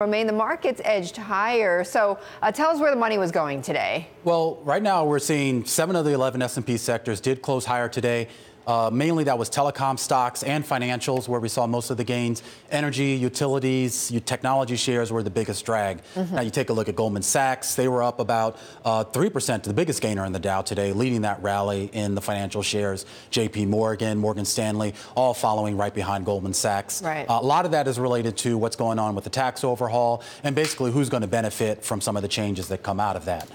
Romaine, the market's edged higher. So tell us where the money was going today. Well, right now we're seeing 7 of the 11 S&P sectors did close higher today. Mainly that was telecom stocks and financials where we saw most of the gains. Energy, utilities, technology shares were the biggest drag. Now you take a look at Goldman Sachs. They were up about 3%, the biggest gainer in the Dow today, leading that rally in the financial shares. JP Morgan, Morgan Stanley, all following right behind Goldman Sachs. Right. A lot of that is related to what's going on with the tax overhaul and basically who's going to benefit from some of the changes that come out of that.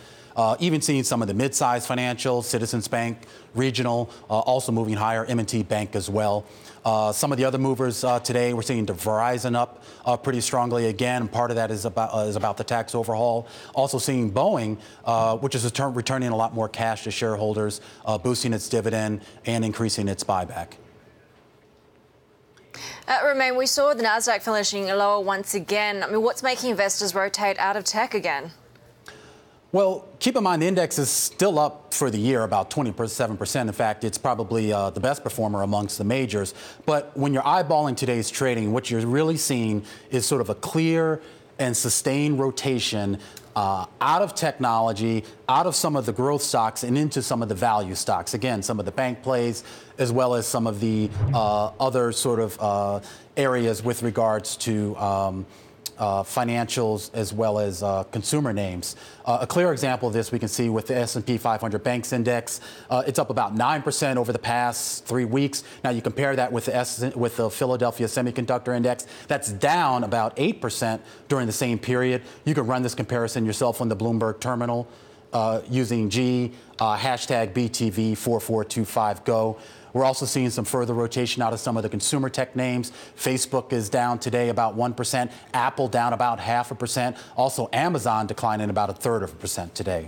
Even seeing some of the mid-sized financials, Citizens Bank, Regional, also moving higher, M&T Bank as well. Some of the other movers today, we're seeing Verizon up pretty strongly again. Part of that is about the tax overhaul. Also seeing Boeing, which is returning a lot more cash to shareholders, boosting its dividend and increasing its buyback. Romaine, we saw the Nasdaq finishing lower once again. I mean, what's making investors rotate out of tech again? Well, keep in mind the index is still up for the year about 27%. In fact, it's probably the best performer amongst the majors. But when you're eyeballing today's trading, what you're really seeing is sort of a clear and sustained rotation out of technology, out of some of the growth stocks and into some of the value stocks. Again, some of the bank plays, as well as some of the other sort of areas with regards to financials as well as consumer names. A clear example of this we can see with the S&P 500 Banks Index. It's up about 9% over the past 3 weeks. Now you compare that with the Philadelphia Semiconductor Index. That's down about 8% during the same period. You can run this comparison yourself on the Bloomberg terminal using hashtag BTV4425GO. We're also seeing some further rotation out of some of the consumer tech names. Facebook is down today about 1%. Apple down about 0.5%. Also, Amazon declining about 1/3% today.